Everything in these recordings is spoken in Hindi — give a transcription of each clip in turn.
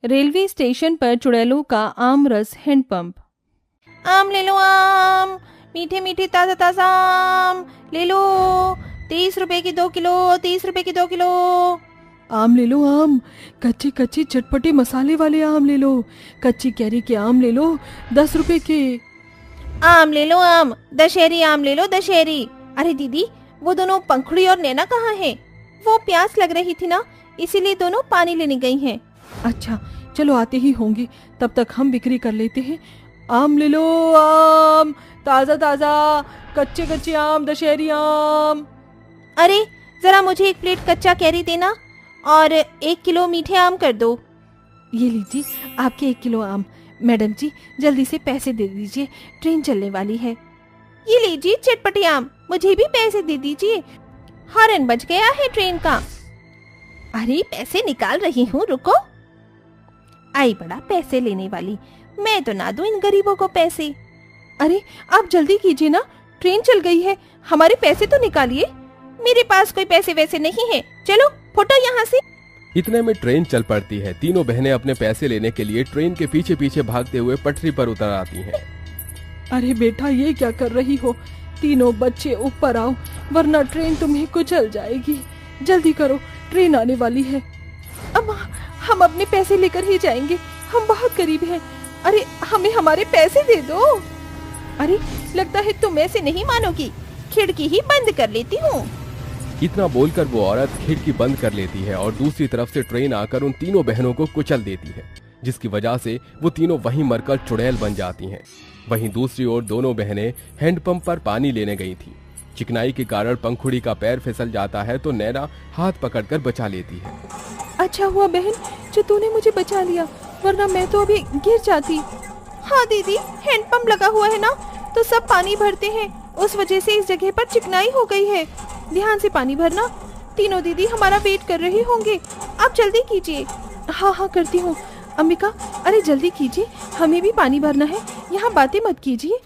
रेलवे स्टेशन पर चुड़ैलों का आम रस हैंडपंप। आम ले लो आम, मीठे मीठे ताजा ताजा आम ले लो। 30 रुपए की 2 किलो, 30 रुपए की 2 किलो। आम ले लो आम, कच्चे कच्चे चटपटे मसाले वाले आम ले लो। कच्ची कैरी के आम ले लो 10 रुपए के। आम ले लो आम, दशहरी आम ले लो दशहरी। अरे दीदी, वो दोनों पंखुड़ी और नैना कहाँ हैं? वो प्यास लग रही थी ना, इसीलिए दोनों पानी लेने गई हैं। अच्छा चलो, आते ही होंगे, तब तक हम बिक्री कर लेते हैं। आम ले लो आम, ताजा ताजा कच्चे कच्चे आम, दशहरी आम। अरे जरा मुझे 1 प्लेट कच्चा कैरी देना और 1 किलो मीठे आम कर दो। ये लीजिए आपके 1 किलो आम। मैडम जी जल्दी से पैसे दे दीजिए, ट्रेन चलने वाली है। ये लीजिए चटपटे आम, मुझे भी पैसे दे दीजिए, हॉर्न बज गया है ट्रेन का। अरे पैसे निकाल रही हूँ, रुको। आई बड़ा पैसे लेने वाली, मैं तो ना दूं इन गरीबों को पैसे। अरे आप जल्दी कीजिए ना, ट्रेन चल गई है, हमारे पैसे तो निकालिए। मेरे पास कोई पैसे वैसे नहीं है, चलो फुटो यहाँ से। इतने में ट्रेन चल पड़ती है। तीनों बहनें अपने पैसे लेने के लिए ट्रेन के पीछे पीछे भागते हुए पटरी पर उतर आती हैं। अरे बेटा ये क्या कर रही हो? तीनों बच्चे ऊपर आओ, वरना ट्रेन तुम्हें कुचल जाएगी। जल्दी करो, ट्रेन आने वाली है। अब हम अपने पैसे लेकर ही जाएंगे, हम बहुत गरीब हैं। अरे हमें हमारे पैसे दे दो। अरे लगता है तुम ऐसे नहीं मानोगी, खिड़की ही बंद कर लेती हूँ। इतना बोलकर वो औरत खिड़की बंद कर लेती है और दूसरी तरफ से ट्रेन आकर उन तीनों बहनों को कुचल देती है, जिसकी वजह से वो तीनों वहीं मरकर चुड़ैल बन जाती हैं। वहीं दूसरी ओर दोनों बहनें हैंडपंप पर पानी लेने गई थी। चिकनाई के कारण पंखुड़ी का पैर फिसल जाता है तो नैना हाथ पकड़कर बचा लेती है। अच्छा हुआ बहन जो तूने मुझे बचा लिया, वरना मैं तो अभी गिर जाती। हाँ दीदी, हैंडपंप लगा हुआ है ना, तो सब पानी भरते हैं, उस वजह से इस जगह पर चिकनाई हो गई है। ध्यान से पानी भरना। तीनों दीदी हमारा वेट कर रहे होंगे, आप जल्दी कीजिए। हाँ हाँ करती हूँ अंबिका, अरे जल्दी कीजिए, हमें भी पानी भरना है, यहाँ बातें मत कीजिए।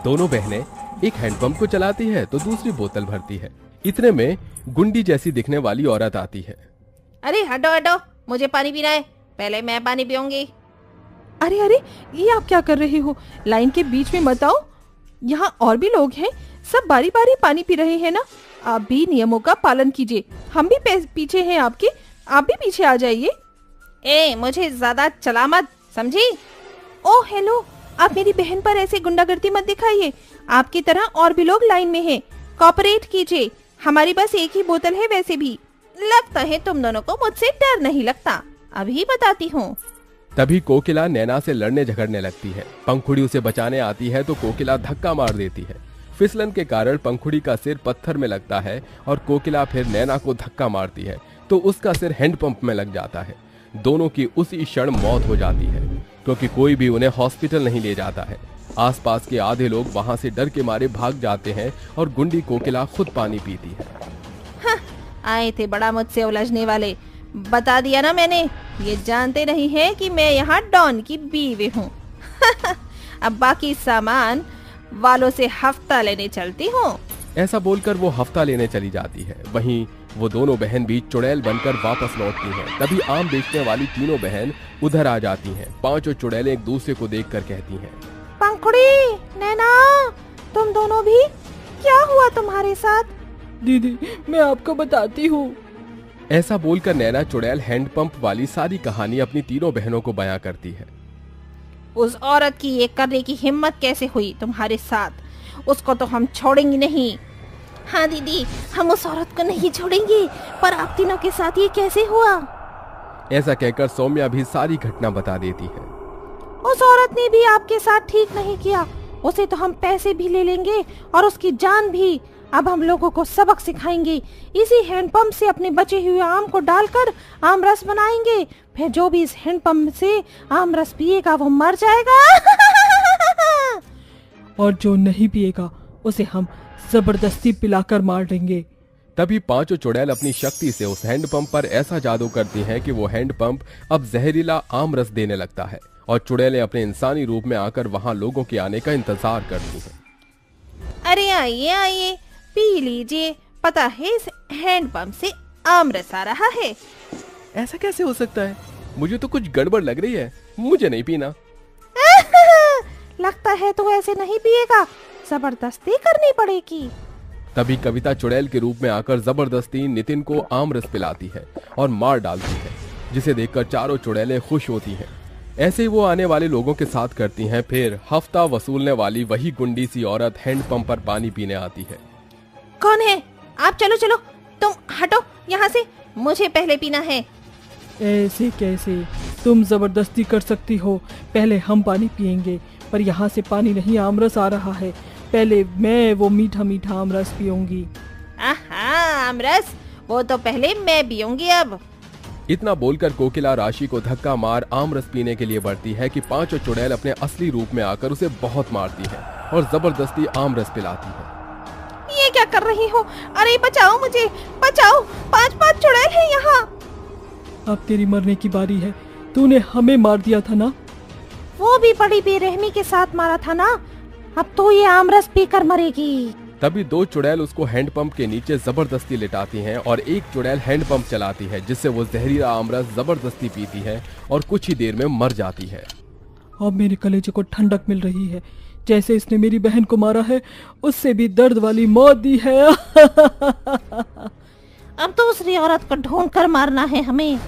दोनों बहनें एक हैंडपंप को चलाती है तो दूसरी बोतल भरती है। इतने में गुंडी जैसी दिखने वाली औरत आती है। अरे हटो हटो, मुझे पानी पीना है, पहले मैं पानी पीऊंगी। अरे अरे ये आप क्या कर रहे हो? लाइन के बीच में मत आओ, यहाँ और भी लोग हैं, सब बारी बारी पानी पी रहे हैं ना। आप भी नियमों का पालन कीजिए, हम भी पीछे हैं आपके, आप भी पीछे आ जाइए। ए मुझे ज्यादा चला मत, समझी? ओ हेलो, आप मेरी बहन पर ऐसे गुंडागर्दी मत दिखाइए, आपकी तरह और भी लोग लाइन में हैं, कोऑपरेट कीजिए। हमारी बस एक ही बोतल है, वैसे भी लगता है तुम दोनों को मुझसे डर नहीं लगता, अभी बताती हूँ। तभी कोकिला नैना से लड़ने झगड़ने लगती है। पंखुड़ी उसे बचाने आती है तो कोकिला धक्का मार देती है। फिसलन के कारण पंखुड़ी का सिर पत्थर में लगता है और कोकिला फिर नैना को धक्का मारती है तो उसका सिर हैंडपंप में लग जाता है। दोनों की उसी क्षण मौत हो जाती है, क्योंकि कोई भी उन्हें हॉस्पिटल नहीं ले जाता है। आसपास के आधे लोग वहां से डर के मारे भाग जाते हैं और गुंडी कोकिला खुद पानी पीती है। हाँ, आए थे बड़ा मुझसे उलझने वाले, बता दिया ना मैंने, ये जानते नहीं है कि मैं यहाँ डॉन की बीवी हूँ। अब बाकी सामान वालों से हफ्ता लेने चलती हूँ। ऐसा बोलकर वो हफ्ता लेने चली जाती है। वहीं वो दोनों बहन भी चुड़ैल बनकर वापस लौटती हैं। तभी आम बेचने वाली तीनों बहन उधर आ जाती हैं। पांचों चुड़ैलें एक दूसरे को देखकर कहती हैं, पंखुड़ी, नैना, तुम दोनों भी, क्या हुआ तुम्हारे साथ? दीदी मैं आपको बताती हूँ। ऐसा बोलकर नैना चुड़ैल हैंडपंप वाली सारी कहानी अपनी तीनों बहनों को बयां करती है। उस औरत की ये करने की हिम्मत कैसे हुई तुम्हारे साथ? उसको तो हम छोड़ेंगे नहीं। हाँ दीदी, हम उस औरत को नहीं छोड़ेंगे, पर आप तीनों के साथ ये कैसे हुआ? ऐसा कहकर सौम्या भी सारी घटना बता देती है। उस औरत ने भी आपके साथ ठीक नहीं किया, उसे तो हम पैसे भी ले लेंगे और उसकी जान भी। अब हम लोगों को सबक सिखाएंगे, इसी हैंडपंप से अपने बचे हुए आम को डालकर आम रस बनाएंगे, फिर जो भी इस हैंडपंप से आम रस पिएगा वो मर जाएगा। और जो नहीं पिएगा उसे हम जबरदस्ती पिलाकर मार देंगे। तभी पांचों चुड़ैल अपनी शक्ति से उस हैंडपंप पर ऐसा जादू करती हैं कि वो हैंडपंप अब जहरीला आम रस देने लगता है और चुड़ैलें अपने इंसानी रूप में आकर वहां लोगों के आने का इंतजार करती हैं। अरे आइए आइए, पी लीजिए, पता है इस हैंडपंप से आम रस आ रहा है। ऐसा कैसे हो सकता है? मुझे तो कुछ गड़बड़ लग रही है, मुझे नहीं पीना। लगता है तू ऐसे नहीं पिएगा, जबरदस्ती करनी पड़ेगी। तभी कविता चुड़ैल के रूप में आकर जबरदस्ती नितिन को आमरस पिलाती है और मार डालती है, जिसे देखकर चारों चुड़ैलें खुश होती हैं। ऐसे ही वो आने वाले लोगों के साथ करती हैं। फिर हफ्ता वसूलने वाली वही गुंडी सी औरत हैंडपंप पर पानी पीने आती है। कौन है आप? चलो चलो, तुम हटो यहाँ से, मुझे पहले पीना है। ऐसे कैसे? तुम जबरदस्ती कर सकती हो। पहले हम पानी पिएंगे, पर यहाँ से पानी नहीं, आमरस आ रहा है। पहले मैं वो मीठा मीठा आमरस पीऊंगी। आमरस? वो तो पहले मैं पीऊंगी अब। इतना बोलकर कोकिला राशि को धक्का मार आमरस पीने के लिए बढ़ती है कि पांचों चुड़ैल अपने असली रूप में आकर उसे बहुत मारती है और जबरदस्ती आमरस पिलाती है। ये क्या कर रही हो? अरे बचाओ मुझे, बचाओ, 5 चुड़ैल हैं यहाँ। अब तेरी मरने की बारी है। तूने हमें मार दिया था ना? वो भी बड़ी बेरहमी के साथ मारा था ना। अब तो ये आमरस पीकर मरेगी। तभी 2 चुड़ैल उसको हैंडपंप के नीचे जबरदस्ती लिटाती हैं और एक चुड़ैल हैंडपंप चलाती है, जिससे वो जहरीला आमरस जबरदस्ती पीती है और कुछ ही देर में मर जाती है। अब मेरे कलेजे को ठंडक मिल रही है। जैसे इसने मेरी बहन को मारा है, उससे भी दर्द वाली मौत दी है। अब तो दूसरी औरत को ढूंढ कर मारना है हमें।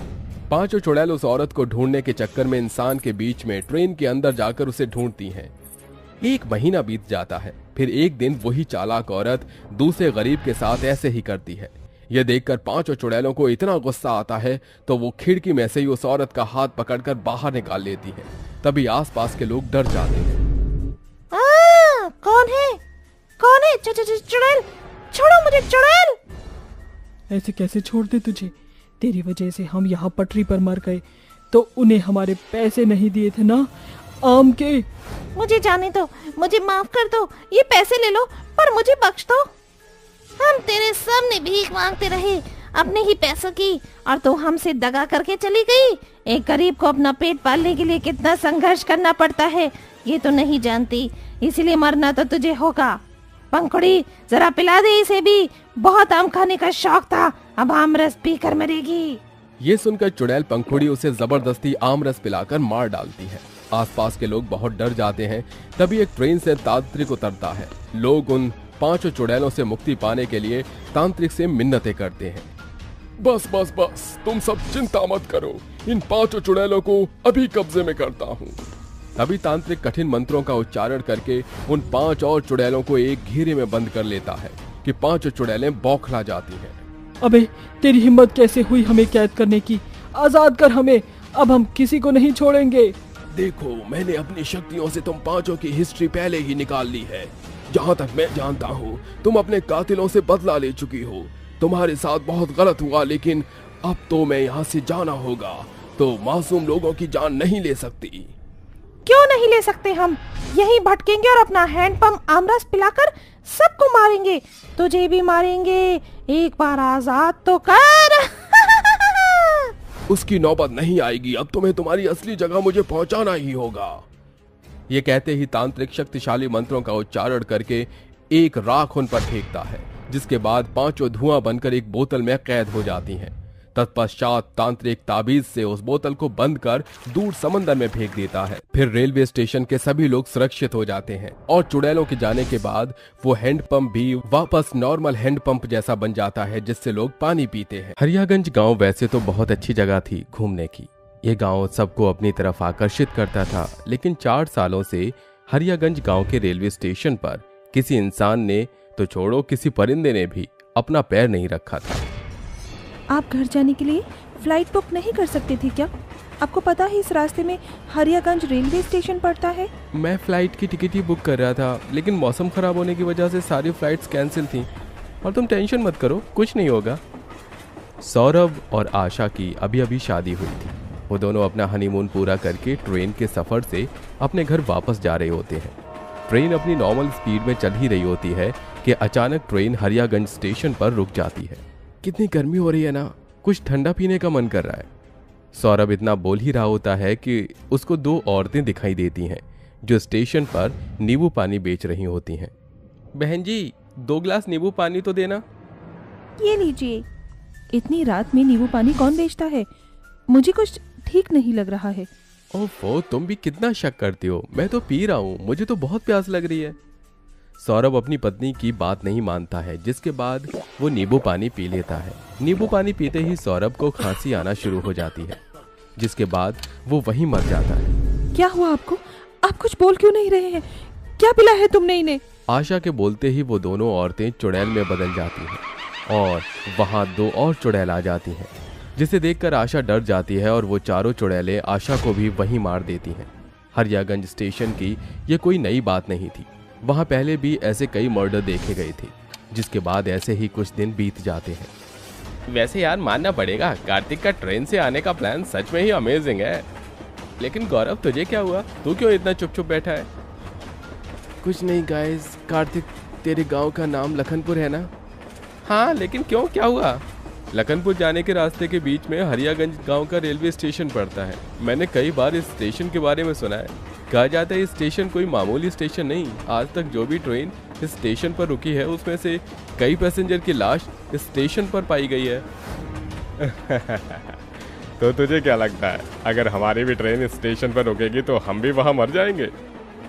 पांचों चुड़ैल उस औरत को ढूंढने के चक्कर में इंसान के बीच में ट्रेन के अंदर जाकर उसे ढूंढती हैं। 1 महीना बीत जाता है। फिर एक दिन वही चालाक औरत दूसरे गरीब के साथ ऐसे ही करती है। यह देखकर पांचों चुड़ैलों को इतना गुस्सा आता है तो वो खिड़की में से ही उस औरत का हाथ पकड़कर बाहर निकाल लेती है। तभी आसपास के लोग डर जाते हैं। कौन है? कौन है? चुड़ैल, छोड़ो मुझे चुड़ैल। ऐसे कैसे छोड़ दे तुझे? तेरी वजह से हम यहाँ पटरी पर मर गए, तो उन्हें हमारे पैसे नहीं दिए थे ना, आम के। मुझे जाने दो, मुझे माफ कर दो, ये पैसे ले लो, पर मुझे बख्श दो। हम तेरे सामने भीख मांगते रहे अपने ही पैसों की, और तू हमसे दगा करके चली गई। एक गरीब को अपना पेट पालने के लिए कितना संघर्ष करना पड़ता है ये तो नहीं जानती, इसीलिए मरना तो तुझे होगा। पंखुड़ी, जरा पिला दे इसे भी, बहुत आम खाने का शौक था, अब आमरस पीकर मरेगी। ये सुनकर चुड़ैल पंखुड़ी उसे जबरदस्ती आमरस पिलाकर मार डालती है। आसपास के लोग बहुत डर जाते हैं। तभी एक ट्रेन से तांत्रिक उतरता है। लोग उन 5 चुड़ैलों से मुक्ति पाने के लिए तांत्रिक से मिन्नतें करते हैं। बस बस बस, तुम सब चिंता मत करो, इन 5 चुड़ैलों को अभी कब्जे में करता हूँ। तभी तांत्रिक कठिन मंत्रों का उच्चारण करके उन 5 और चुड़ैलों को एक घेरे में बंद कर लेता है कि 5 चुड़ैलें बौखला जाती हैं। अबे तेरी हिम्मत कैसे हुई हमें कैद करने की? आजाद कर हमें, अब हम किसी को नहीं छोड़ेंगे। देखो, मैंने अपनी शक्तियों से तुम 5 की हिस्ट्री पहले ही निकाल ली है। जहाँ तक मैं जानता हूँ तुम अपने कातिलों से बदला ले चुकी हो। तुम्हारे साथ बहुत गलत हुआ, लेकिन अब तो मैं यहाँ से जाना होगा। तो मासूम लोगों की जान नहीं ले सकती। क्यों नहीं ले सकते? हम यहीं भटकेंगे और अपना हैंडपंप आमरस पिलाकर सबको मारेंगे, तुझे भी मारेंगे। एक बार आजाद तो कर। उसकी नौबत नहीं आएगी, अब तुम्हें तुम्हारी असली जगह मुझे पहुंचाना ही होगा। ये कहते ही तांत्रिक शक्तिशाली मंत्रों का उच्चारण करके एक राख उन पर फेंकता है, जिसके बाद 5 धुआं बनकर एक बोतल में कैद हो जाती हैं। तत्पश्चात तांत्रिक ताबीज से उस बोतल को बंद कर दूर समंदर में फेंक देता है। फिर रेलवे स्टेशन के सभी लोग सुरक्षित हो जाते हैं और चुड़ैलों के जाने के बाद वो हैंडपंप भी वापस नॉर्मल हैंडपंप जैसा बन जाता है, जिससे लोग पानी पीते हैं। हरियागंज गांव वैसे तो बहुत अच्छी जगह थी घूमने की। ये गांव सबको अपनी तरफ आकर्षित करता था, लेकिन 4 सालों से हरियागंज गांव के रेलवे स्टेशन पर किसी इंसान ने तो छोड़ो, किसी परिंदे ने भी अपना पैर नहीं रखा था। आप घर जाने के लिए फ्लाइट बुक नहीं कर सकते थे क्या? आपको पता है इस रास्ते में हरियागंज रेलवे स्टेशन पड़ता है। मैं फ्लाइट की टिकट ही बुक कर रहा था, लेकिन मौसम खराब होने की वजह से सारी फ्लाइट्स कैंसिल थी। और तुम टेंशन मत करो, कुछ नहीं होगा। सौरभ और आशा की अभी अभी शादी हुई थी। वो दोनों अपना हनीमून पूरा करके ट्रेन के सफर से अपने घर वापस जा रहे होते हैं। ट्रेन अपनी नॉर्मल स्पीड में चल ही रही होती है कि अचानक ट्रेन हरियागंज स्टेशन पर रुक जाती है। कितनी गर्मी हो रही है ना, कुछ ठंडा पीने का मन कर रहा है। सौरभ इतना बोल ही रहा होता है कि उसको 2 औरतें दिखाई देती हैं जो स्टेशन पर नींबू पानी बेच रही होती हैं। बहन जी, 2 गिलास नींबू पानी तो देना। ये लीजिए। इतनी रात में नींबू पानी कौन बेचता है? मुझे कुछ ठीक नहीं लग रहा है। ओफो, तुम भी कितना शक करती हो। मैं तो पी रहा हूँ, मुझे तो बहुत प्यास लग रही है। सौरभ अपनी पत्नी की बात नहीं मानता है, जिसके बाद वो नींबू पानी पी लेता है। नींबू पानी पीते ही सौरभ को खांसी आना शुरू हो जाती है, जिसके बाद वो वहीं मर जाता है। क्या हुआ आपको? आप कुछ बोल क्यों नहीं रहे हैं? क्या पिला है तुमने इन्हें? आशा के बोलते ही वो दोनों औरतें चुड़ैल में बदल जाती हैं और वहां 2 और चुड़ैल आ जाती हैं, जिसे देखकर आशा डर जाती है और वो चारों चुड़ैलें आशा को भी वहीं मार देती हैं। हरियागंज स्टेशन की ये कोई नई बात नहीं थी, वहां पहले भी ऐसे कई मर्डर देखे गए थे। जिसके बाद ऐसे ही कुछ दिन बीत जाते हैं। वैसे यार मानना पड़ेगा, कार्तिक का ट्रेन से आने का प्लान सच में ही अमेजिंग है। लेकिन गौरव, तुझे क्या हुआ? तू क्यों इतना चुप चुप बैठा है? कुछ नहीं गाइस, कार्तिक तेरे गांव का नाम लखनपुर है ना? हाँ, लेकिन क्यों, क्या हुआ? लखनपुर जाने के रास्ते के बीच में हरियागंज गांव का रेलवे स्टेशन पड़ता है। मैंने कई बार इस स्टेशन के बारे में सुना है। कहा जाता है इस स्टेशन कोई मामूली स्टेशन नहीं। आज तक जो भी ट्रेन इस स्टेशन पर रुकी है उसमें से कई पैसेंजर की लाश इस स्टेशन पर पाई गई है। तो तुझे क्या लगता है, अगर हमारी भी ट्रेन इस स्टेशन पर रुकेगी तो हम भी वहां मर जाएंगे?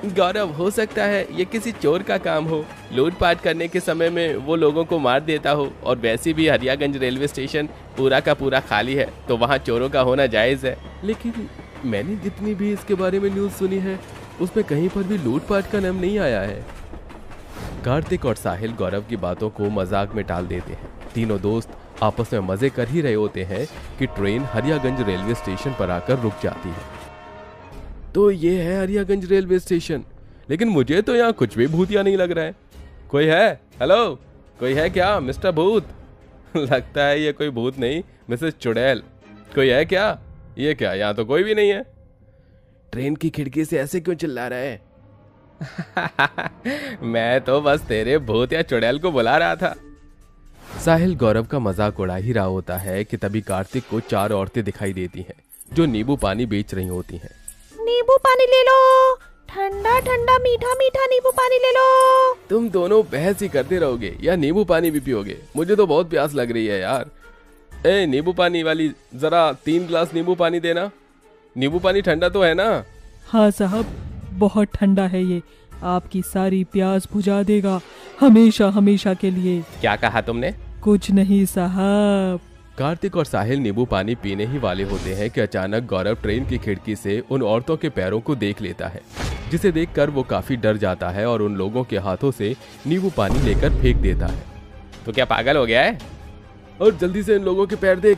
गौरव, हो सकता है ये किसी चोर का काम हो, लूटपाट करने के समय में वो लोगों को मार देता हो। और वैसे भी हरियागंज रेलवे स्टेशन पूरा का पूरा खाली है, तो वहाँ चोरों का होना जायज़ है। लेकिन मैंने जितनी भी इसके बारे में न्यूज़ सुनी है उसमें कहीं पर भी लूटपाट का नाम नहीं आया है। कार्तिक और साहिल गौरव की बातों को मजाक में टाल देते हैं। तीनों दोस्त आपस में मजे कर ही रहे होते हैं कि ट्रेन हरियागंज रेलवे स्टेशन पर आकर रुक जाती है। तो ये है हरियागंज रेलवे स्टेशन, लेकिन मुझे तो यहाँ कुछ भी भूतिया नहीं लग रहा है। कोई है? हेलो, कोई है क्या मिस्टर भूत? लगता है ये कोई भूत नहीं, मिसेस चुड़ैल। कोई है क्या? ये क्या, यहाँ तो कोई भी नहीं है। ट्रेन की खिड़की से ऐसे क्यों चिल्ला रहा है? मैं तो बस तेरे भूत या चुड़ैल को बुला रहा था। साहिल गौरव का मजाक उड़ा ही रहा होता है कि तभी कार्तिक को 4 औरतें दिखाई देती हैं, जो नींबू पानी बेच रही होती हैं। नींबू पानी ले लो, ठंडा ठंडा मीठा मीठा नींबू पानी ले लो। तुम दोनों बहस ही करते रहोगे या नींबू पानी भी पियोगे? मुझे तो बहुत प्यास लग रही है यार। ए नींबू पानी वाली, जरा 3 गिलास नींबू पानी देना। नींबू पानी ठंडा तो है ना? हाँ साहब, बहुत ठंडा है ये, आपकी सारी प्यास बुझा देगा, हमेशा हमेशा के लिए। क्या कहा तुमने? कुछ नहीं साहब। कार्तिक और साहिल नींबू पानी पीने ही वाले होते हैं कि अचानक गौरव ट्रेन की खिड़की से उन औरतों के पैरों को देख लेता है, जिसे देखकर वो काफी डर जाता है और उन लोगों के हाथों से नींबू पानी लेकर फेंक देता है। तो क्या पागल हो गया है? और जल्दी से इन लोगों के पैर देख।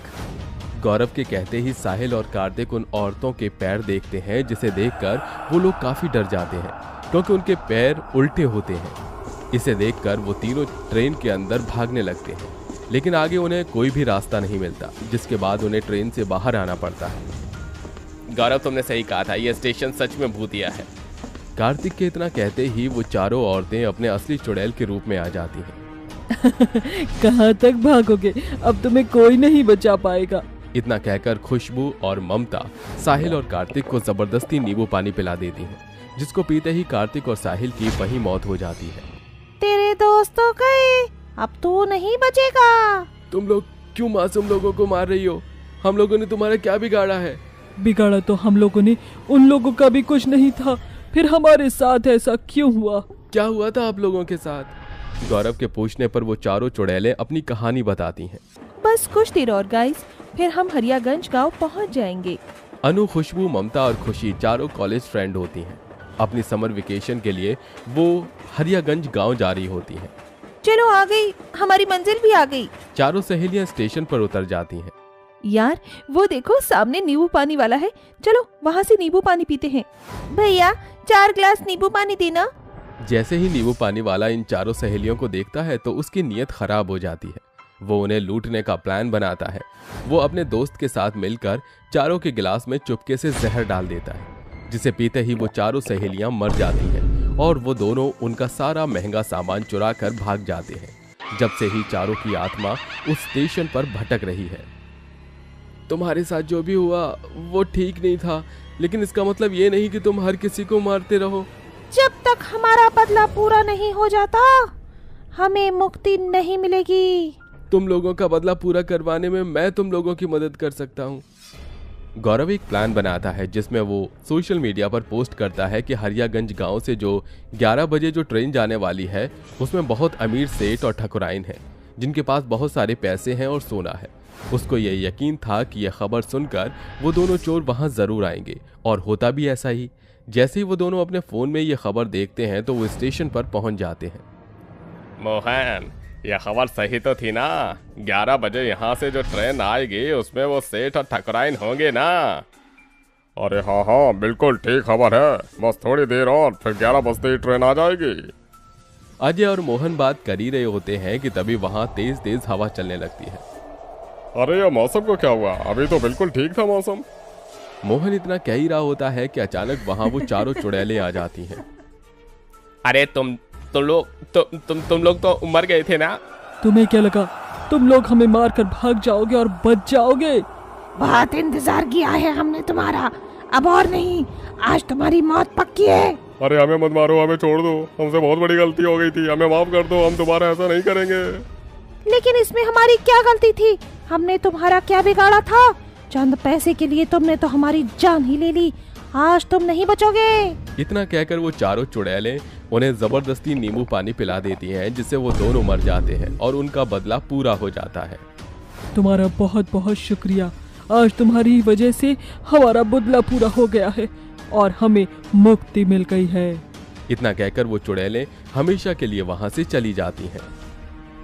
गौरव के कहते ही साहिल और कार्तिक उन औरतों के पैर देखते हैं, जिसे देखकर वो लोग काफी डर जाते हैं, क्योंकि उनके पैर उल्टे होते हैं। इसे देखकर वो तीनों ट्रेन के अंदर भागने लगते हैं, लेकिन आगे उन्हें कोई भी रास्ता नहीं मिलता, जिसके बाद उन्हें ट्रेन से बाहर आना पड़ता है। गौरव, तुमने सही कहा था, यह स्टेशन सच में भूतिया है। कार्तिक के इतना कहते ही वो चारों औरतें अपने असली चुड़ैल के रूप में आ जाती हैं। कहाँ तक भागोगे, अब तुम्हें कोई नहीं बचा पाएगा। इतना कहकर खुशबू और ममता साहिल और कार्तिक को जबरदस्ती नींबू पानी पिला देती हैं, जिसको पीते ही कार्तिक और साहिल की वही मौत हो जाती है। तेरे दोस्तों गए, अब तू नहीं बचेगा। तुम लोग क्यों मासूम लोगों को मार रही हो? हम लोगों ने तुम्हारा क्या बिगाड़ा है? बिगाड़ा तो हम लोगों ने, उन लोगों का भी कुछ नहीं था, फिर हमारे साथ ऐसा क्यों हुआ? क्या हुआ था आप लोगों के साथ? गौरव के पूछने पर वो चारों चुड़ैलें अपनी कहानी बताती हैं। बस कुछ देर और गाइस, फिर हम हरियागंज गांव पहुंच जाएंगे। अनु, खुशबू, ममता और खुशी चारों कॉलेज फ्रेंड होती हैं। अपनी समर वेकेशन के लिए वो हरियागंज गांव जा रही होती हैं। चलो आ गई, हमारी मंजिल भी आ गई। चारों सहेलियां स्टेशन पर उतर जाती हैं। यार वो देखो, सामने नींबू पानी वाला है, चलो वहाँ से नींबू पानी पीते हैं। भैया 4 गिलास नींबू पानी देना। जैसे ही नींबू पानी वाला इन चारों सहेलियों को देखता है तो उसकी नीयत खराब हो जाती है। वो उन्हें लूटने का प्लान बनाता है। वो अपने दोस्त के साथ मिलकर चारों के गिलास में चुपके से जहर डाल देता है, जिसे पीते ही वो चारों सहेलियां मर जाती हैं और वो दोनों उनका सारा महंगा सामान चुरा कर भाग जाते हैं। जब से ही चारों की आत्मा उस स्टेशन पर भटक रही है। तुम्हारे साथ जो भी हुआ वो ठीक नहीं था, लेकिन इसका मतलब ये नहीं कि तुम हर किसी को मारते रहो। जब तक हमारा बदला पूरा नहीं हो जाता, हमें मुक्ति नहीं मिलेगी। तुम लोगों का बदला पूरा करवाने में मैं तुम लोगों की मदद कर सकता हूँ। गौरव एक प्लान बनाता है जिसमें वो सोशल मीडिया पर पोस्ट करता है कि हरियागंज गांव से जो 11 बजे जो ट्रेन जाने वाली है उसमें बहुत अमीर सेठ और ठकुराइन हैं जिनके पास बहुत सारे पैसे हैं और सोना है। उसको ये यकीन था कि यह खबर सुनकर वो दोनों चोर वहां जरूर आएंगे और होता भी ऐसा ही। जैसे ही वो दोनों अपने फोन में ये खबर देखते हैं तो वो स्टेशन पर पहुंच जाते हैं। मोहन, यह खबर सही तो थी ना? 11 बजे यहाँ से जो ट्रेन आएगी उसमें वो सेठ और ठकुराइन होंगे ना? अरे हाँ हाँ, बिल्कुल ठीक खबर है। बस थोड़ी देर और फिर 11 बजते ही ट्रेन आ जाएगी। अजय और मोहन बात कर ही रहे होते हैं कि तभी वहां तेज तेज हवा चलने लगती है। अरे ये मौसम को क्या हुआ? अभी तो बिल्कुल ठीक था मौसम। मोहन इतना कह ही रहा होता है कि अचानक वहां वो चारों चुड़ैलें आ जाती हैं। अरे तुम लोग तो मर गए थे ना? तुम्हें क्या लगा तुम लोग हमें मार कर भाग जाओगे और बच जाओगे? बहुत इंतजार किया है हमने तुम्हारा, अब और नहीं, आज तुम्हारी मौत पक्की है। अरे हमें मत मारो, हमें छोड़ दो, हमसे बहुत बड़ी गलती हो गई थी, हमें माफ कर दो, हम दोबारा ऐसा नहीं करेंगे। लेकिन इसमें हमारी क्या गलती थी? हमने तुम्हारा क्या बिगाड़ा था? चंद पैसे के लिए तुमने तो हमारी जान ही ले ली, आज तुम नहीं बचोगे। इतना कहकर वो चारों चुड़ैलें उन्हें जबरदस्ती नींबू पानी पिला देती हैं जिससे वो दोनों मर जाते हैं और उनका बदला पूरा हो जाता है। तुम्हारा बहुत बहुत शुक्रिया, आज तुम्हारी वजह से हमारा बदला पूरा हो गया है और हमें मुक्ति मिल गई है। इतना कहकर वो चुड़ैलें हमेशा के लिए वहां से चली जाती हैं।